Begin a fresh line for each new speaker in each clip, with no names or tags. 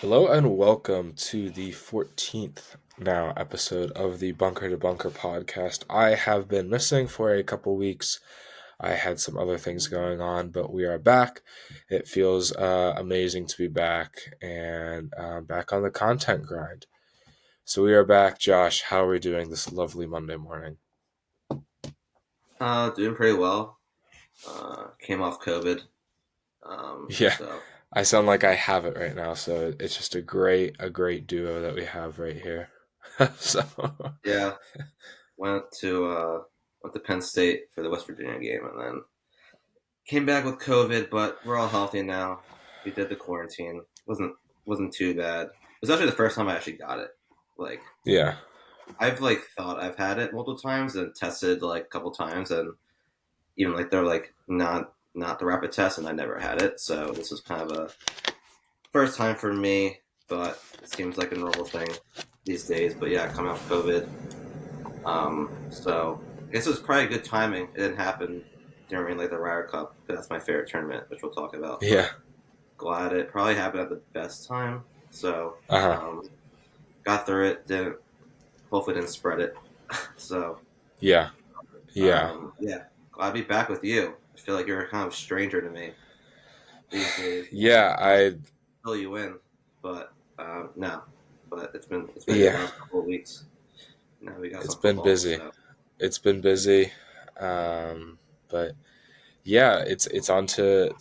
Hello and welcome to the 14th now episode of the Bunker to Bunker podcast. I have been missing for a couple weeks. I had some other things going on, but we are back. It feels amazing to be back and back on the content grind. So we are back. Josh, how are we doing this lovely Monday morning?
Doing pretty well. Came off COVID.
Yeah,
So
I sound like I have it right now, so it's just a great duo that we have right here. so
yeah, went to Penn State for the West Virginia game, and then came back with COVID. But we're all healthy now. We did the quarantine. wasn't too bad. It was actually the first time I actually got it. Like
yeah.
I've thought I've had it multiple times and tested like a couple times, and even they're like not the rapid test, and I never had it. So this was kind of a first time for me, but it seems like a normal thing these days. But yeah, coming off COVID. So I guess it was probably good timing. It didn't happen during the Ryder Cup because that's my favorite tournament, which we'll talk about.
Yeah.
But glad it probably happened at the best time. So
Uh-huh.
got through it. Didn't hopefully didn't spread it. So
Yeah. Yeah.
yeah, glad to be back with you. I feel like you're kind of a stranger to me these days.
Yeah,
I
I
fill you in, but no. But it's been a good
yeah,
last couple of weeks. Now we got
it's
some
been
football.
busy.
So
It's been busy. But yeah, it's on to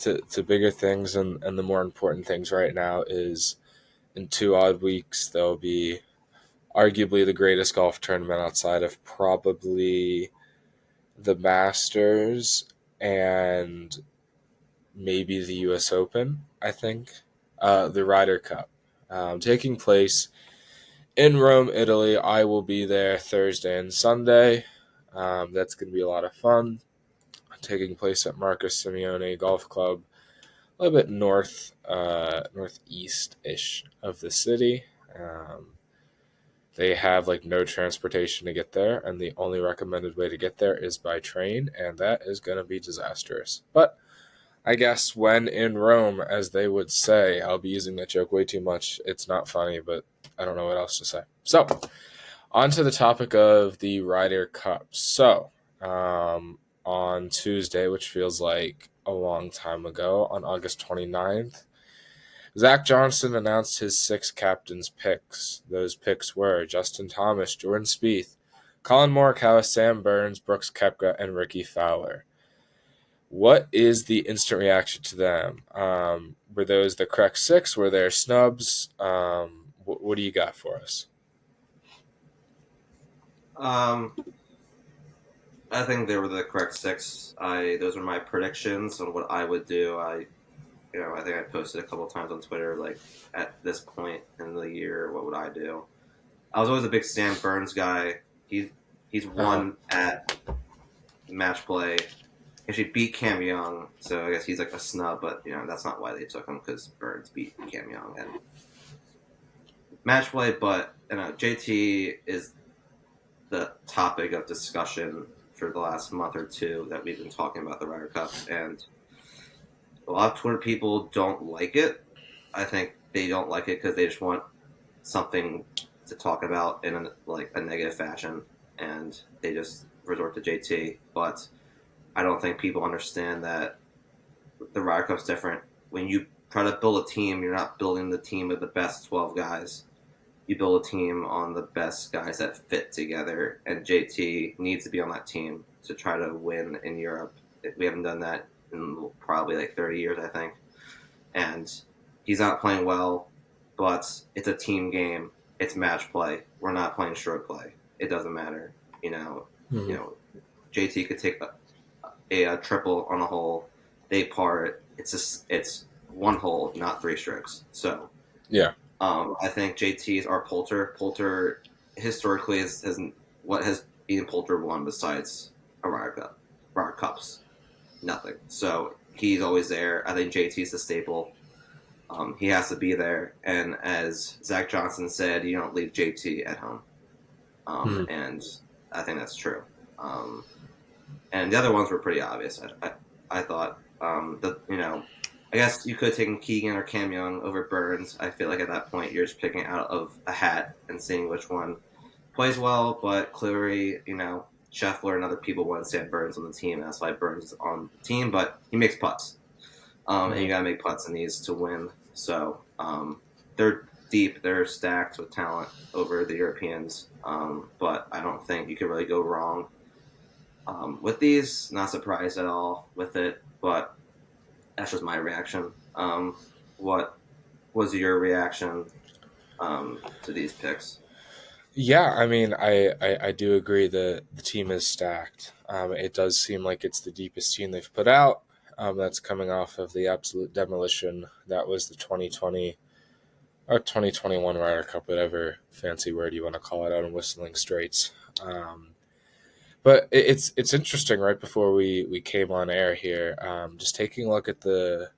bigger things and the more important things right now is in 2 odd weeks there'll be arguably the greatest golf tournament outside of probably the Masters and maybe the US Open, I think. The Ryder Cup. Taking place in Rome, Italy. I will be there Thursday and Sunday. That's going to be a lot of fun. Taking place at Marcus Simeone Golf Club, a little bit northeast ish of the city. They have like no transportation to get there, and the only recommended way to get there is by train, and that is going to be disastrous. But I guess when in Rome, as they would say, I'll be using that joke way too much. It's not funny, but I don't know what else to say. So, on to the topic of the Ryder Cup. So, on Tuesday, which feels like a long time ago, on August 29th, Zach Johnson announced his six captains' picks. Those picks were Justin Thomas, Jordan Spieth, Colin Morikawa, Sam Burns, Brooks Koepka, and Ricky Fowler. What is the instant reaction to them? Were those the correct six? Were there snubs? What do you got for us?
um, I think they were the correct six. I Those were my predictions on what I would do. I think I posted a couple of times on Twitter, like at this point in the year, what would I do? I was always a big Sam Burns guy. He's
Uh-huh.
won at match play. Actually beat Cam Young, so I guess he's like a snub. But that's not why they took him because Burns beat Cam Young and match play. But JT is the topic of discussion for the last month or two that we've been talking about the Ryder Cup, and a lot of Twitter people don't like it. I think they don't like it because they just want something to talk about in a negative fashion, and they just resort to JT. But I don't think people understand that the Ryder Cup's different. When you try to build a team, you're not building the team of the best 12 guys. You build a team on the best guys that fit together, and JT needs to be on that team to try to win in Europe. We haven't done that in probably like 30 years, I think. And he's not playing well, but it's a team game. It's match play. We're not playing short play. It doesn't matter. You know, you
Mhm.
know, JT could take a triple on a hole. They par it. It's one hole, not three strokes. So
Yeah.
I think JT is our Poulter. Poulter historically has what has Ian Poulter won besides a Ryder Cup, Ryder Cups? Nothing. So he's always there. I think JT's the staple. He has to be there. And as Zach Johnson said, you don't leave JT at home.
Mhm.
And I think that's true. And the other ones were pretty obvious. I thought that I guess you could have taken Keegan or Cam Young over Burns. I feel like at that point you're just picking out of a hat and seeing which one plays well. But clearly, Scheffler and other people want to stand Burns on the team. That's why Burns is on the team. But he makes putts, and you
Mhm.
got to make putts in these to win. So they're deep. They're stacked with talent over the Europeans. But I don't think you can really go wrong with these. Not surprised at all with it, but that's just my reaction. What was your reaction to these picks?
Yeah, I mean, I do agree that the team is stacked. It does seem like it's the deepest team they've put out. That's coming off of the absolute demolition that was the 2020 or 2021 Ryder Cup, whatever fancy word you want to call it, out in Whistling Straits. But it's interesting. Right before we came on air here, just taking a look at the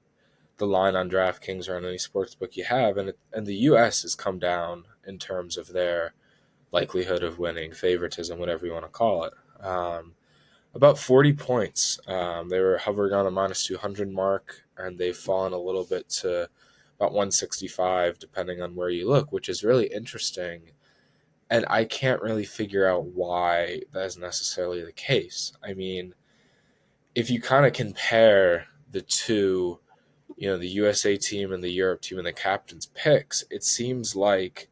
line on DraftKings or on any sports book you have, and the U.S. has come down in terms of their likelihood of winning, favoritism, whatever you want to call it. About 40 points. They were hovering on a minus 200 mark, and they've fallen a little bit to about 165, depending on where you look, which is really interesting. And I can't really figure out why that is necessarily the case. I mean, if you kind of compare the two, the USA team and the Europe team and the captain's picks, it seems like,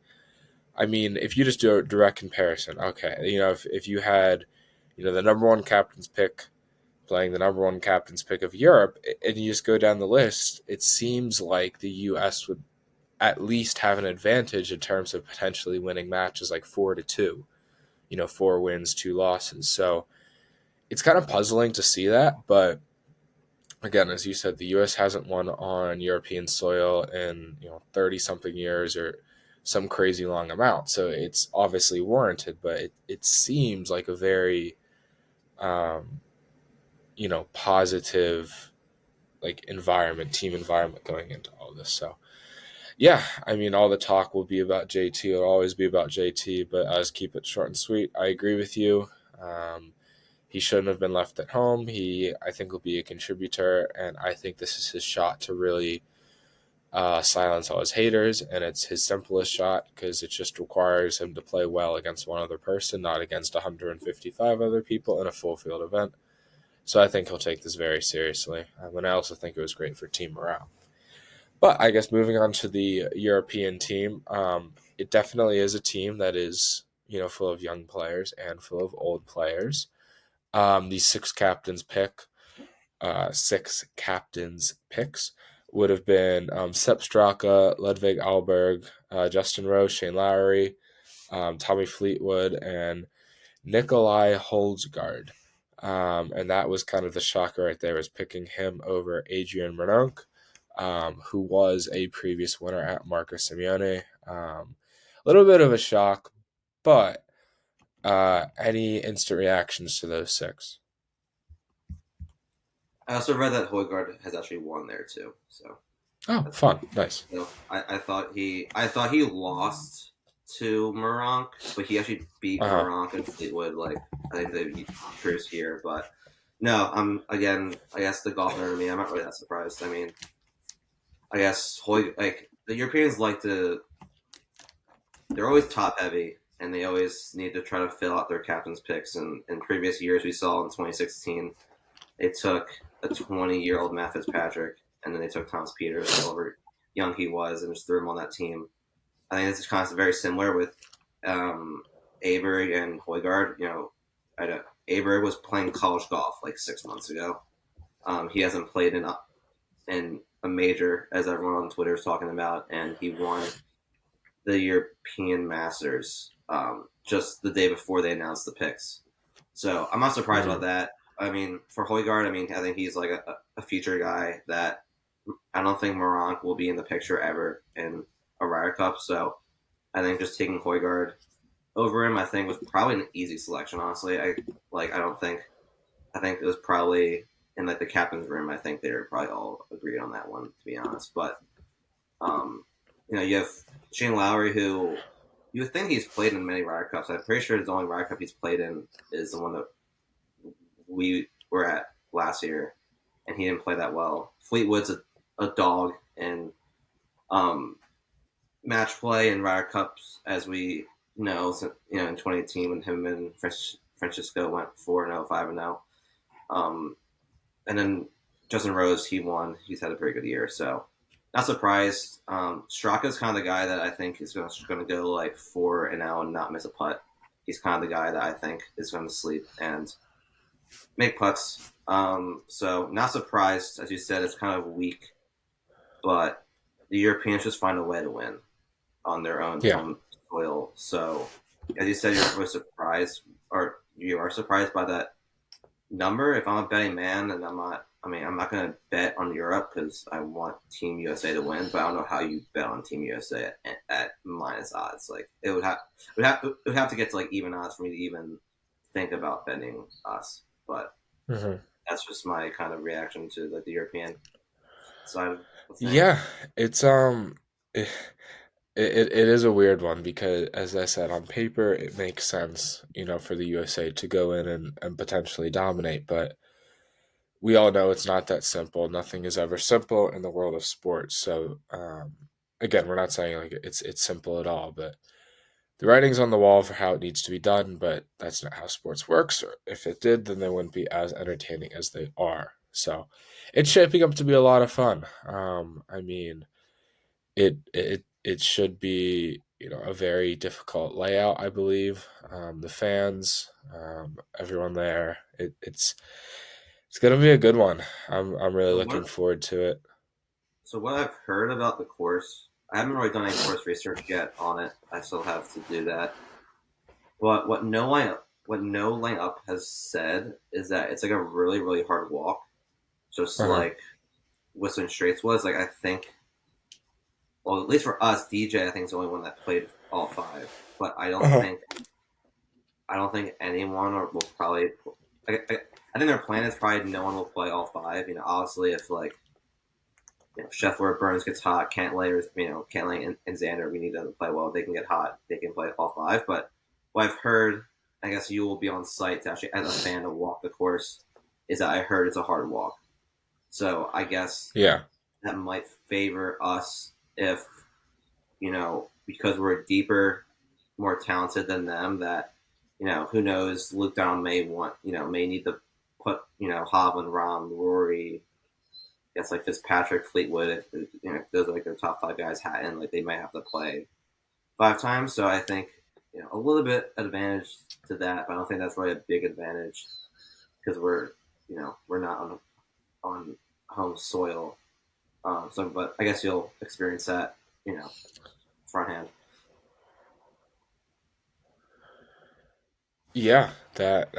I mean, if you just do a direct comparison, okay, if you had, the number one captain's pick playing the number one captain's pick of Europe, and you just go down the list, it seems like the U.S. would at least have an advantage in terms of potentially winning matches like 4-2, 4 wins, 2 losses. So it's kind of puzzling to see that, but again, as you said, the U.S. hasn't won on European soil in 30 something years or some crazy long amount. So it's obviously warranted, but it seems like a very um, positive like team environment going into all this. So yeah, I mean, all the talk will be about JT. It'll always be about JT, but I'll just keep it short and sweet. I agree with you. Um, he shouldn't have been left at home. I think, will be a contributor, and I think this is his shot to really silence all his haters. And it's his simplest shot because it just requires him to play well against one other person, not against 155 other people in a full field event. So I think he'll take this very seriously. And I also think it was great for team morale. But I guess moving on to the European team, it definitely is a team that is full of young players and full of old players. These six captains picks would have been Sepp Straka, Ludwig Alberg, Justin Rose, Shane Lowry, Tommy Fleetwood, and Nikolai Holzgaard. And that was kind of the shocker right there, was picking him over Adrian Renonk, who was a previous winner at Marco Simeone. A little bit of a shock, but any instant reactions to those six?
I also read that Hoygaard has actually won there too. So
Oh,
that's
fun, nice.
I thought he lost to Moronk, but he actually beat
Uh huh.
Moronk and Fleetwood. Like I think they beat first here, but no, I'm again. I guess the golf nerd in me. I'm not really that surprised. I mean, I guess like the Europeans like to. They're always top heavy, and they always need to try to fill out their captain's picks. And in previous years, we saw in 2016, they took a 20-year-old Matt Fitzpatrick, and then they took Thomas Peters, however young he was, and just threw him on that team. I think this is kind of very similar with Aberg and Hoygaard. Aberg was playing college golf like 6 months ago. He hasn't played in a major, as everyone on Twitter is talking about, and he won the European Masters just the day before they announced the picks. So I'm not surprised
Mm-hmm.
about that. I mean, for Hoygaard, I think he's like a future guy that I don't think Moronk will be in the picture ever in a Ryder Cup. So I think just taking Hoygaard over him, I think was probably an easy selection. Honestly, I don't think I think it was probably in like the captain's room. I think they were probably all agreed on that one, to be honest. But um, you have Shane Lowry, who you would think he's played in many Ryder Cups. I'm pretty sure the only Ryder Cup he's played in is the one that we were at last year, and he didn't play that well. Fleetwood's a dog in um, match play and Ryder Cups, as we know. So, in 2018 when him and Francisco went 4-0, 5-0, and then Justin Rose, he won. He's had a pretty good year, so not surprised. Straka's kind of the guy that I think is going to go like 4-0 and not miss a putt. He's kind of the guy that I think is going to sleep and make putts. So not surprised, as you said, it's kind of weak, but the Europeans just find a way to win on their own
Yeah.
home soil. So, as you said, you're surprised, or you are surprised by that number. If I'm a betting man, and I'm not, I'm not going to bet on Europe because I want Team USA to win. But I don't know how you bet on Team USA at minus odds. Like it would have to get to like even odds for me to even think about betting us. But
Hmm.
that's just my kind of reaction to like the European side of the thing.
Yeah, it's it, it is a weird one because, as I said, on paper it makes sense, for the USA to go in and potentially dominate, but we all know it's not that simple. Nothing is ever simple in the world of sports. So, again, we're not saying like it's simple at all, but the writing's on the wall for how it needs to be done. But that's not how sports works. Or if it did, then they wouldn't be as entertaining as they are. So, it's shaping up to be a lot of fun. I mean, it should be a very difficult layout. I believe the fans, everyone there. It's gonna be a good one. I'm really
So
looking
what
forward to it.
So what I've heard about the course, I haven't really done any course research yet on it. I still have to do that. But what No Layup has said is that it's like a really really hard walk, just
Uh huh.
like Whistling Straits was. Like I think, well, at least for us, DJ, I think is the only one that played all five. But I
Uh
don't
huh.
think I don't think anyone will probably. I think their plan is probably no one will play all five. Obviously, if like Scheffler, Burns gets hot, Cantlay and Xander, we need them to play well. They can get hot. They can play all five. But what I've heard, I guess you will be on site to actually, as a fan, to walk the course, is that I heard it's a hard walk. So I guess
Yeah.
that might favor us if, because we're deeper, more talented than them, that, who knows, Luke Donald may need to put, Hovland, Rahm, Rory, guess like Fitzpatrick, Fleetwood, if those are like their top five guys, Hatton, like they might have to play five times. So I think a little bit advantage to that, but I don't think that's really a big advantage because we're not on home soil. But I guess you'll experience that, front hand.
Yeah. That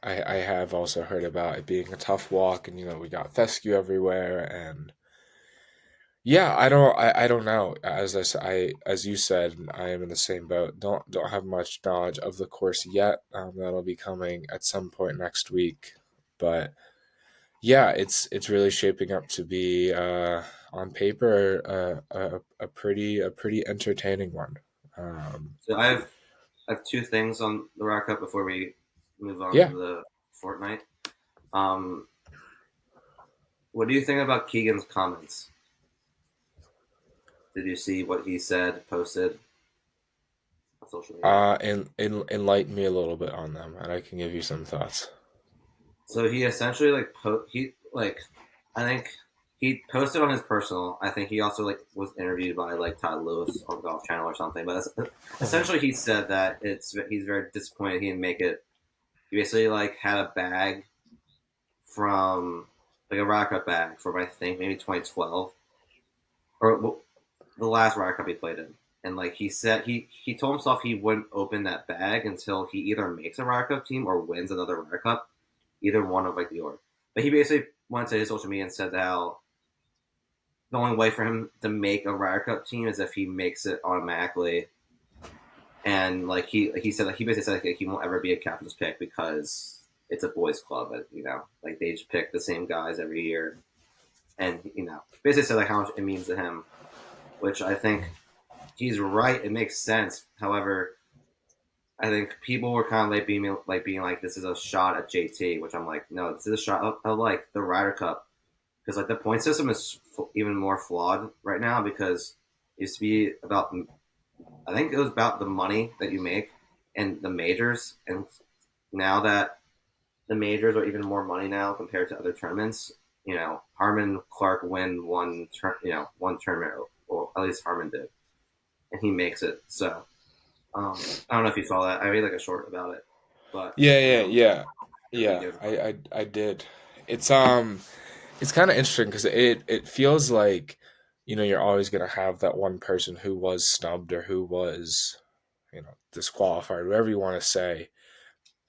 I have also heard about it being a tough walk, and we got fescue everywhere, and yeah, I don't know. As you said, I am in the same boat. Don't have much knowledge of the course yet. That'll be coming at some point next week, but yeah, it's really shaping up to be on paper a pretty entertaining one. Um,
So I have two things on the rack up before we move on to
yeah,
the Fortnite. Um, what do you think about Keegan's comments? Did you see what he said posted on social media?
and enlighten me a little bit on them, and I can give you some thoughts.
So he essentially I think he posted on his personal. I think he also like was interviewed by like Todd Lewis on Golf Channel or something. But
Mhm.
essentially he said that he's very disappointed he didn't make it. He basically like had a bag from like a Ryder Cup bag from I think maybe 2012 or the last Ryder Cup he played in. And like he said, he told himself he wouldn't open that bag until he either makes a Ryder Cup team or wins another Ryder Cup, either one of like the order. But he basically went to his social media and said how the only way for him to make a Ryder Cup team is if he makes it automatically. And like he said, like he basically said like, he won't ever be a captain's pick because it's a boys' club. Like they just pick the same guys every year, and basically said like how much it means to him, which I think he's right. It makes sense. However, I think people were kind of like being like, this is a shot at JT, which I'm like, no, this is a shot of like the Ryder Cup. because like the point system is even more flawed right now because it used to be about, I think it was about the money that you make and the majors, and now that the majors are even more money now compared to other tournaments. Harman Clark win one tournament, or at least Harman did, and he makes it. So I don't know if you saw that. I made like a short about it, but
Yeah, yeah, yeah,
he
yeah.
gives
I did. It's it's kind of interesting because it feels like you're always gonna have that one person who was snubbed or who was disqualified, whatever you want to say,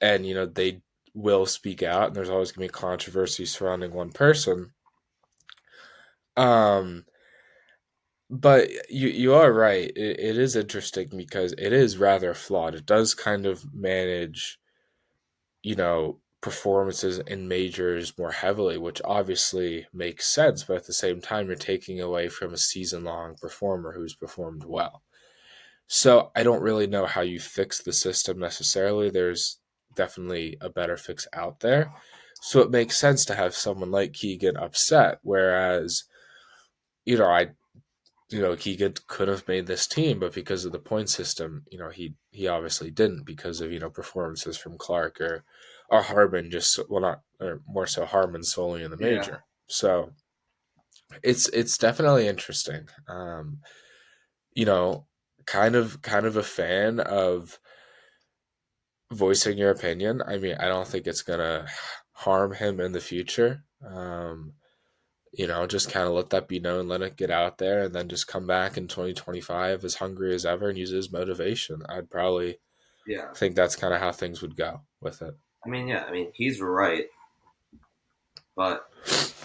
and they will speak out, and there's always gonna be controversy surrounding one person. Um, but you are right. It is interesting because it is rather flawed. It does kind of manage performances in majors more heavily, which obviously makes sense, but at the same time, you're taking away from a season long performer who's performed well. So I don't really know how you fix the system necessarily. There's definitely a better fix out there. So it makes sense to have someone like Keegan upset, whereas, I Keegan could have made this team, but because of the point system, he obviously didn't because of performances from Clark or Harmon, just well, not or more so Harmon solely in the
yeah,
major. So it's definitely interesting. You know, kind of a fan of voicing your opinion. I mean, I don't think it's gonna harm him in the future. Just kind of let that be known, let it get out there, and then just come back in 2025 as hungry as ever and use it as motivation. I'd probably
yeah.
think that's kind of how things would go with it.
I mean, yeah. I mean, he's right, but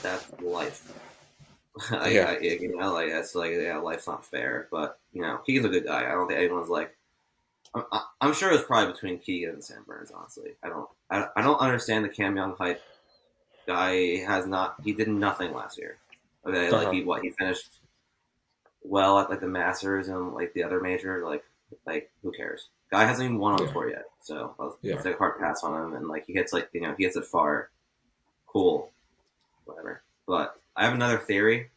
that's life.
Yeah.
Like that's like yeah, life's not fair. But Keegan's a good guy. I don't think anyone's like. I'm sure it's probably between Keegan and Sam Burns. Honestly, I don't understand the Cam Young hype. Guy has not. He did nothing last year. Okay,
Uh
like
huh.
he finished well at like the Masters and like the other major. Like who cares? Guy hasn't even won on
Yeah.
tour yet. So
Yeah.
let's take a hard pass on him. And like he hits he hits it far. Cool, whatever. But I have another theory.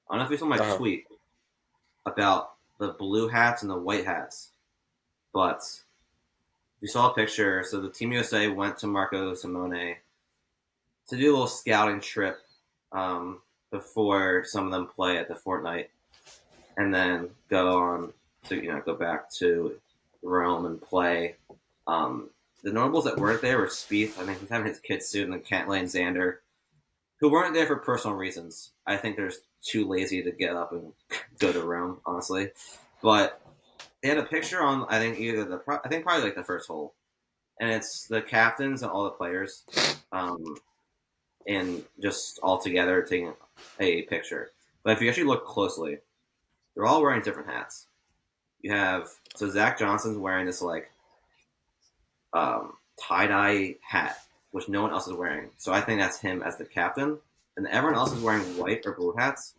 I don't know if you saw my
Uh huh.
tweet about the blue hats and the white hats, but you saw a picture. So the Team USA went to Marco Simone to do a little scouting trip um, before some of them play at the Fortnite, and then go on to go back to Rome and play. Um, the notables that weren't there were Spieth. I think he's having his kids soon, and Cantlay and Xander, who weren't there for personal reasons. I think they're too lazy to get up and go to Rome, honestly. But they had a picture on I think I think probably like the first hole, and it's the captains and all the players, um, and just all together taking a picture. But if you actually look closely, they're all wearing different hats. You have so Zach Johnson's wearing this like tie dye hat, which no one else is wearing. So I think that's him as the captain, and everyone else is wearing white or blue hats.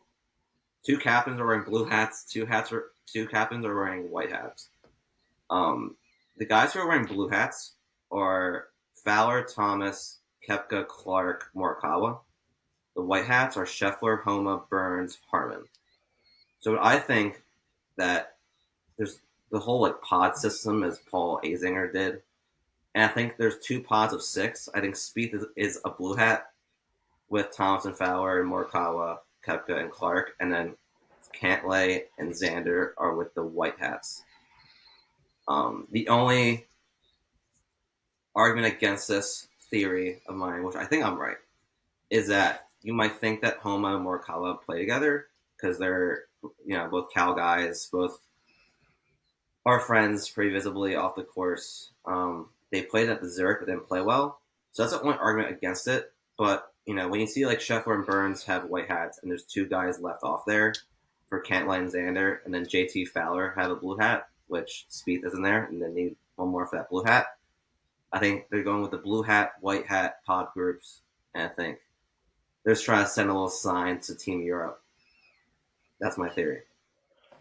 Two captains are wearing blue hats. Two captains are wearing white hats. Um, the guys who are wearing blue hats are Fowler, Thomas, Kepka, Clark, Morikawa. The white hats are Scheffler, Homa, Burns, Harmon. So I think that there's the whole like pod system as Paul Azinger did. And I think there's two pods of six. I think Spieth is a blue hat with Thompson, Fowler, and Morikawa, Kepka, and Clark. And then Cantlay and Xander are with the white hats. The only argument against this theory of mine, which I think I'm right, is that you might think that Homa and Morikawa play together because they're both Cal guys, both are friends pretty visibly off the course. They played at the Zurich but didn't play well, so that's the only argument against it. But when you see like Scheffler and Burns have white hats and there's two guys left off there for Cantlay and Xander, and then JT Fowler have a blue hat, which Spieth isn't there, and then need one more for that blue hat. I think they're going with the blue hat, white hat pod groups, and I think they're just trying to send a little sign to Team Europe. That's my theory.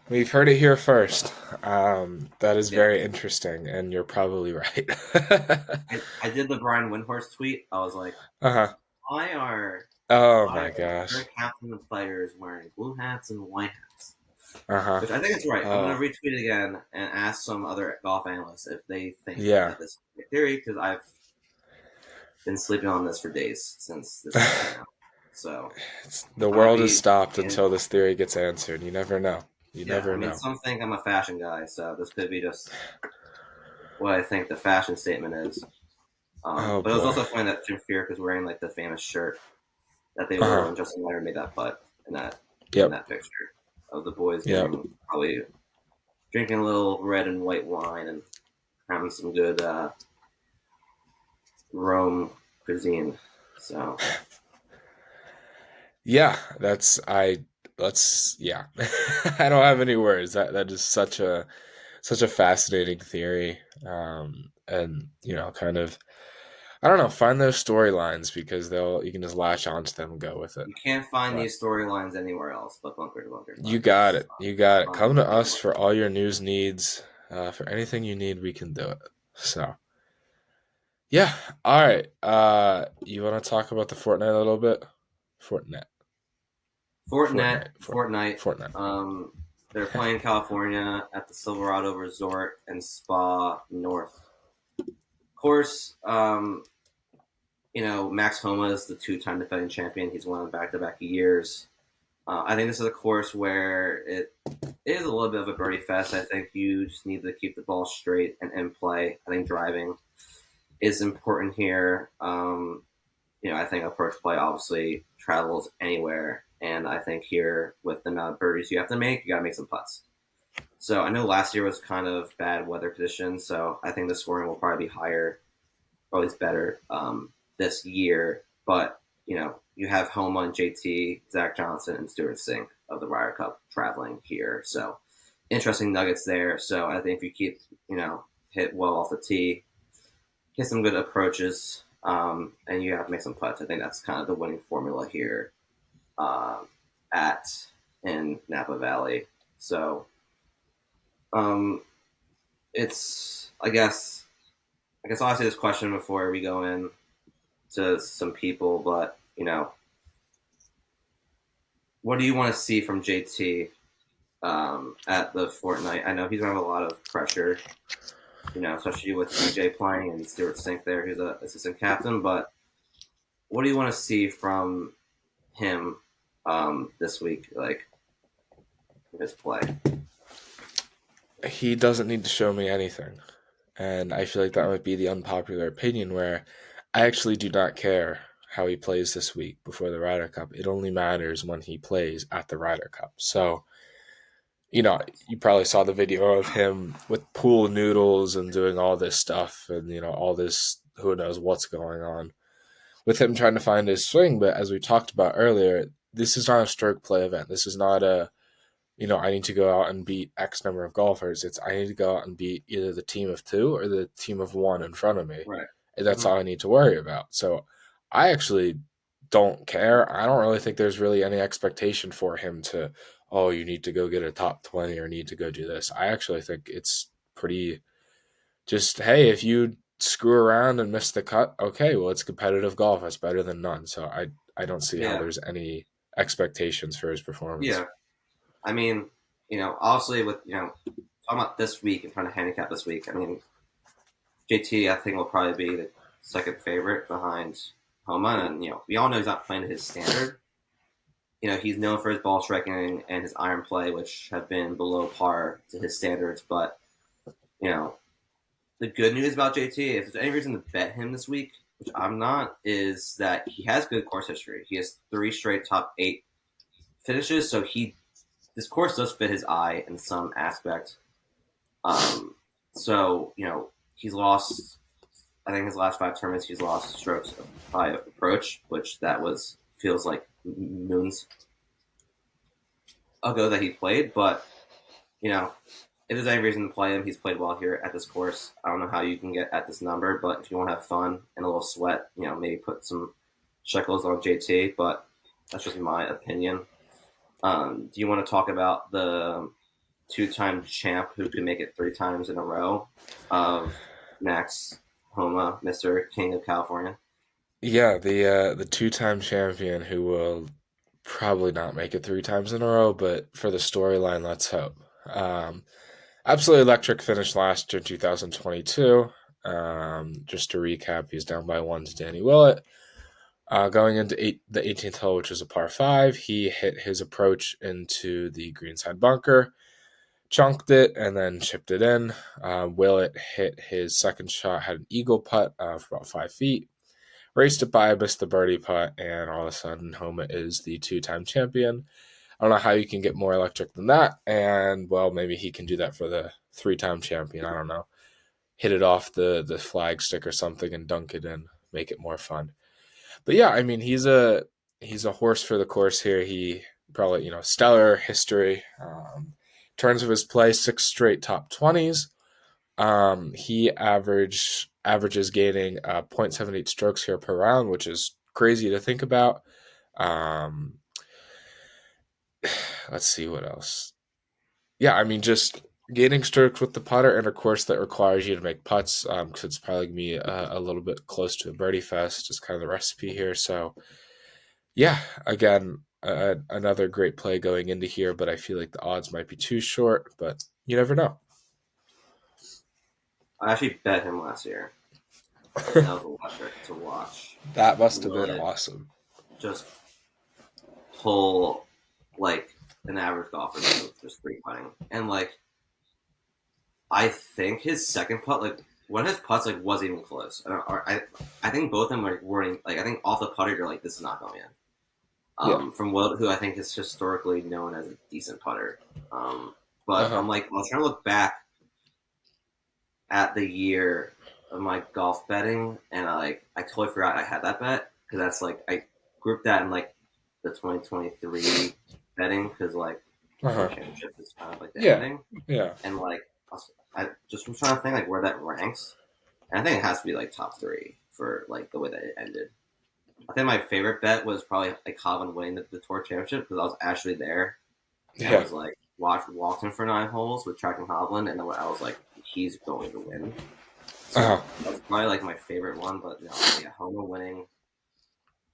We've heard it here first. That is
Yeah.
very interesting, and you're probably right.
I did the Brian Windhorst tweet. I was like,
Uh huh.
why are
Oh
Why
my
are
gosh.
current captain and players wearing blue hats and white hats?
Uh-huh.
Which I think is right. I'm going
Oh,
to retweet it again and ask some other golf analysts if they think
yeah.
that this is a theory, because I've been sleeping on this for days since this news came out. So
The
I might
world has
be
stopped
in.
until this theory gets answered. You never know. You
Yeah, I
never
mean,
know.
some think I'm a fashion guy, so this could be just what I think the fashion statement is.
Oh
But it was
boy.
also funny that Jim Furyk was wearing like the famous shirt that they wore
Uh-huh.
when Justin Leonard made that putt in
Yep.
that picture of the boys
Yep.
getting probably drinking a little red and white wine and having some good Rome cuisine. So
Yeah, yeah. I don't have any words. That is such a fascinating theory. And kind of I don't know, find those storylines because you can just latch onto them and go with it.
you can't find
But
these storylines anywhere else but Bunker to Bunker
you got
podcast.
it. You got it.
On
Come to
Bunker to
us
Bunker.
for all your news needs. For anything you need, we can do it. So yeah. All right. You want to talk about the Fortnite a little bit? Fortnite.
Fortinet,
Fortnite.
Fortnite.
Fortnite.
Um, they're playing California at the Silverado Resort and Spa North. Of course, Max Homa is the two-time defending champion. He's won back-to-back years. I think this is a course where it is a little bit of a birdie fest. I think you just need to keep the ball straight and in play. I think driving is important here. I think approach play obviously travels anywhere, and I think here with the amount of birdies you have to make, you got to make some putts. So I know last year was kind of bad weather conditions, so I think the scoring will probably be higher, always better this year. But you have Homa and JT, Zach Johnson, and Stuart Sink of the Ryder Cup traveling here, so interesting nuggets there. So I think if you keep hit well off the tee, hit some good approaches, and you have to make some putts. I think that's kind of the winning formula here uh, at in Napa Valley. So um, it's I'll ask you this question before we go in to some people, but what do you want to see from JT at the Fortnite? I know he's gonna have a lot of pressure, especially with DJ playing and Stuart Sink there, who's a assistant captain. But what do you want to see from him this week, like his play?
He doesn't need to show me anything. And I feel like that might be the unpopular opinion where I actually do not care how he plays this week before the Ryder Cup. It only matters when he plays at the Ryder Cup. So, you probably saw the video of him with pool noodles and doing all this stuff and, all this, who knows what's going on with him trying to find his swing. But as we talked about earlier, this is not a stroke play event. This is not I need to go out and beat X number of golfers. It's I need to go out and beat either the team of two or the team of one in front of me.
Right.
And that's
Mm-hmm.
all I need to worry about. So I actually don't care. I don't really think there's really any expectation for him to, oh, you need to go get a top 20 or need to go do this. I actually think it's pretty just, hey, if you screw around and miss the cut, okay, well, it's competitive golf. It's better than none. So I don't see how
Yeah.
there's any expectations for his performance.
Yeah. I mean, obviously with talking about this week and trying to handicap this week. I mean, JT I think will probably be the second favorite behind Homa, and we all know he's not playing to his standard. He's known for his ball striking and his iron play, which have been below par to his standards. But you know, the good news about JT, if there's any reason to bet him this week, which I'm not, is that he has good course history. He has three straight top eight finishes, so this course does fit his eye in some aspect. Um, so he's lost. I think his last five tournaments, he's lost strokes by approach, which that was feels like moons ago that he played. But you know, if there's any reason to play him, he's played well here at this course. I don't know how you can get at this number, but if you want to have fun and a little sweat, maybe put some shekels on JT. But that's just my opinion. Do you want to talk about the two-time champ who could make it three times in a row of Max Homa, Mr. King of California?
Yeah, the two-time champion who will probably not make it three times in a row, but for the storyline, let's hope. Um, Absolutely electric finish last year, 2022. Just to recap, he's down by one to Danny Willett. Going into the 18th hole, which was a par five, he hit his approach into the greenside bunker, chunked it, and then chipped it in. Willett hit his second shot, had an eagle putt for about 5 feet, raced it by, missed the birdie putt, and all of a sudden, Homa is the two-time champion. I don't know how you can get more electric than that, and well, maybe he can do that for the three-time champion. I don't know, hit it off the flag stick or something and dunk it in, make it more fun. But yeah, I mean, he's a horse for the course here. He probably stellar history. In terms of his play, six straight top 20s. He averages gaining 0.78 strokes here per round, which is crazy to think about. Um, let's see what else. Yeah, I mean, just gaining strokes with the putter in a course that requires you to make putts, because it's probably gonna be a little bit close to a birdie fest, is kind of the recipe here. So yeah, again, another great play going into here, but I feel like the odds might be too short. But you never know.
I actually bet him last year, and that was electric to watch.
That must have been
Willett
awesome.
just pull like an average golfer move, just three putting, and like I think his second putt, like one of his putts, like wasn't even close. I think both of them like weren't like I think off the putter you're like this is not going in.
Yeah.
From Will, who I think is historically known as a decent putter.
Uh
But
huh.
I'm like, I was trying to look back at the year of my golf betting, and I totally forgot I had that bet because that's like I grouped that in like the 2023 betting because like
Uh
Tour
huh.
Championship is kind of like the
Yeah.
ending,
Yeah.
and like I just was trying to think like where that ranks, and I think it has to be like top three for like the way that it ended. I think my favorite bet was probably like Hovland winning the Tour Championship because I was actually there and
Yeah.
was like walked him for 9 holes with tracking Hovland, and then I was like, he's going to win.
Uh huh.
So that's probably like my favorite one. But no, yeah, Homer winning.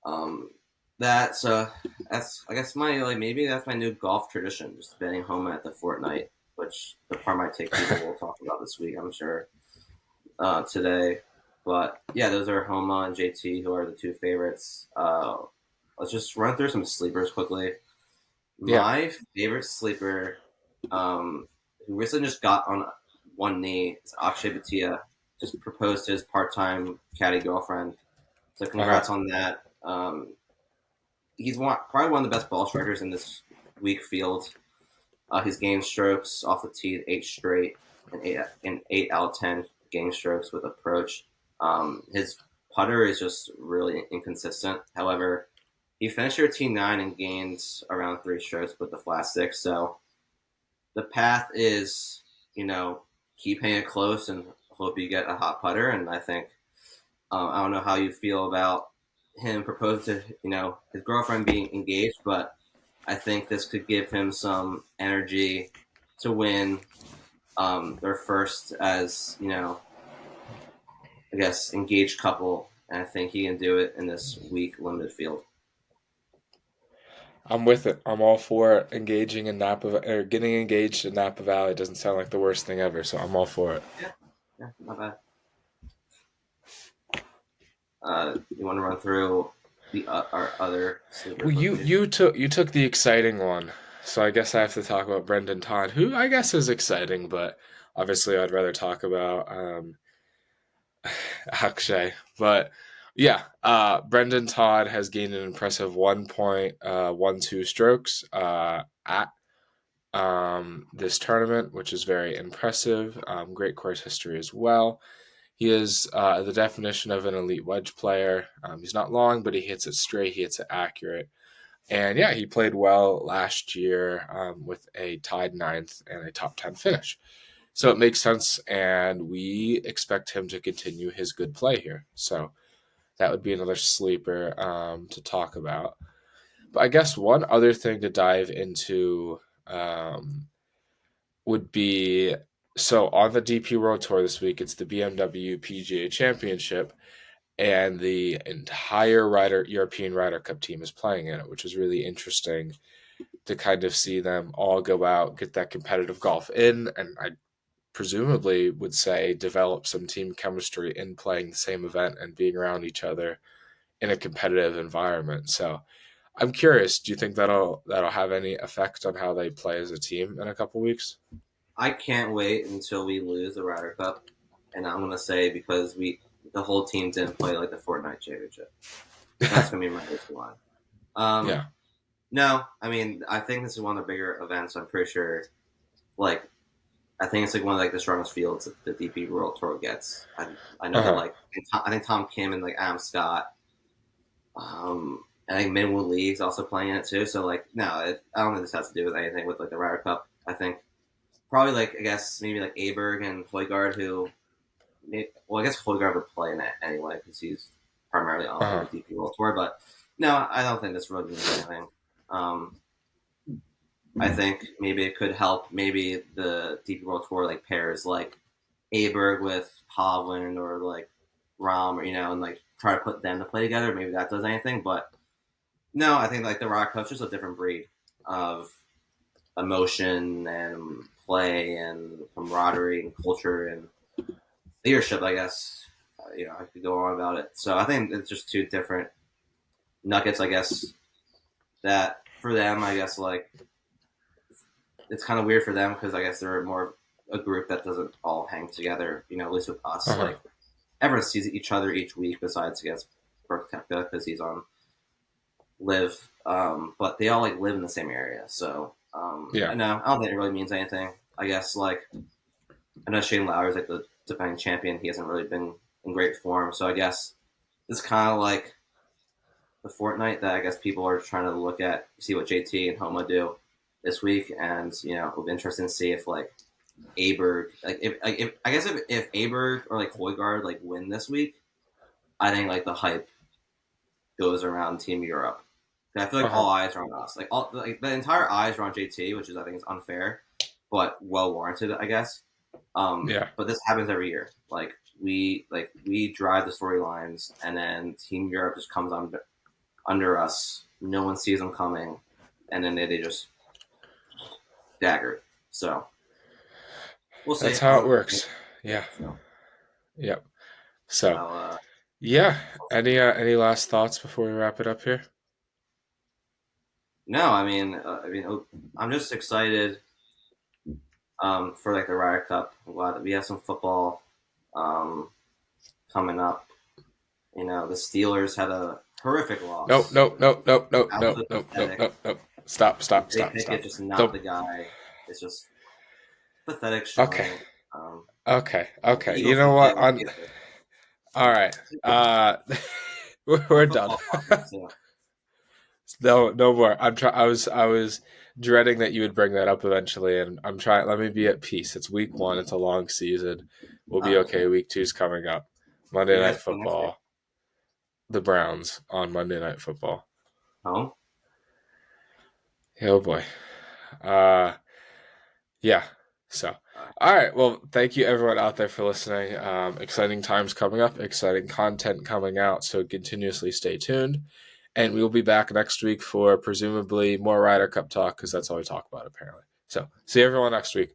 Um, that's that's I guess my like maybe that's my new golf tradition, just betting home at the Fortnite, which the par my take people will talk about this week, I'm sure, today. But yeah, those are Homa and JT, who are the two favorites. Let's just run through some sleepers quickly.
Yeah.
My favorite sleeper, who recently just got on one knee, is Akshay Bhatia. Just proposed to his part-time caddy girlfriend. So
Uh huh.
congrats on that. Probably one of the best ball strikers in this weak field. He's gained strokes off the tee, eight straight, and eight out of 10 gained strokes with approach. His putter is just really inconsistent. However, he finished your T9 and gained around three strokes with the flat six. So the path is, you know, keep hitting it close and hope you get a hot putter. And I think I don't know how you feel about him proposing to his girlfriend being engaged, but I think this could give him some energy to win their first as I guess engaged couple. And I think he can do it in this weak limited field.
I'm with it. I'm all for it. Engaging in Napa or getting engaged in Napa Valley doesn't sound like the worst thing ever. So I'm all for it.
Yeah, yeah, not bad. You want to run through our other sleeper
Well, you
quickly?
you took you took the exciting one, so I guess I have to talk about Brendan Todd, who I guess is exciting, but obviously I'd rather talk about Akshay. But yeah, Brendan Todd has gained an impressive 1.12 strokes at this tournament, which is very impressive. Great course history as well. He is the definition of an elite wedge player. He's not long, but he hits it straight. He hits it accurate. And yeah, he played well last year with a tied ninth and a top 10 finish. So it makes sense, and we expect him to continue his good play here. So that would be another sleeper to talk about. But I guess one other thing to dive into would be so on the DP World Tour this week, it's the BMW PGA Championship. and the entire European Ryder Cup team is playing in it, which is really interesting to kind of see them all go out, get that competitive golf in, and I presumably would say develop some team chemistry in playing the same event and being around each other in a competitive environment. So I'm curious, do you think that'll have any effect on how they play as a team in a couple weeks?
I can't wait until we lose the Ryder Cup, and I'm gonna say because the whole team didn't play like the Fortnite Championship. That's gonna be my reason why. Um,
Yeah.
no, I mean I think this is one of the bigger events. I'm pretty sure. Like I think it's like one of like the strongest fields that the DP World Tour gets. I know that
Uh-huh.
like I think Tom Kim and like Adam Scott, I think Midwood League's also playing it too. So like no, I don't think this has to do with anything with like the Ryder Cup. I think probably like I guess maybe like Aberg and Højgaard who, well I guess Højgaard would play in it anyway because he's primarily on like
Uh-huh.
the DP World Tour. But no, I don't think this really means anything. Um, I think maybe it could help. Maybe the DP World Tour like pairs like Aberg with Hovland or like Rom or and like try to put them to play together. Maybe that does anything, but no, I think like the Rock Cup's just a different breed of emotion and play and camaraderie and culture and leadership. I guess I could go on about it. So I think it's just two different nuggets. I guess that for them, I guess like it's kind of weird for them because I guess they're more a group that doesn't all hang together. At least with us,
Uh-huh.
like everyone sees each other each week besides I guess Burke Kepka because he's on live. But they all like live in the same area, so
Yeah.
I know I don't think it really means anything. I guess like I know Shane Lowry's like the defending champion. He hasn't really been in great form, so I guess it's kind of like the fortnight that I guess people are trying to look at, see what JT and Homa do this week, and it'll be interesting to see if like Aberg, if I guess if Aberg or like Højgaard like win this week, I think like the hype goes around Team Europe. I feel like
Uh-huh.
all eyes are on us. Like all like the entire eyes are on JT, which is I think is unfair, but well warranted, I guess.
Yeah.
But this happens every year. Like we drive the storylines, and then Team Europe just comes under us. No one sees them coming, and then they just dagger. So we'll see.
That's
I
how it
don't.
works.
Yeah.
Yeah.
So
Yep. So,
I'll.
yeah. Any last thoughts before we wrap it up here?
No, I'm just excited for like the Ryder Cup. I'm glad that we have some football um, coming up. The Steelers had a horrific
Nope,
loss.
nope, nope, nope, nope, nope,
Absolutely
nope, nope,
pathetic.
nope, nope. Stop, stop,
Jay
stop,
Pickett
stop.
just not
Don't.
the guy. It's just pathetic
Okay,
showing. Um,
okay,
the
okay. You
Eagles
know
can play
what?
like
On.
either.
All right.
Super,
We're
super
done.
football podcast. Yeah.
No, no more. I was dreading that you would bring that up eventually, and I'm trying. Let me be at peace. It's week one. It's a long season. We'll be
Okay.
okay. Week two's coming up.
Who
Monday
you
Night
guys playing next week?
Football. The Browns on Monday Night Football.
Home.
Oh boy. Uh, yeah. So,
All right.
all right. Well, thank you everyone out there for listening. Exciting times coming up. Exciting content coming out. So continuously stay tuned. And we will be back next week for presumably more Ryder Cup talk because that's all we talk about apparently. So see everyone next week.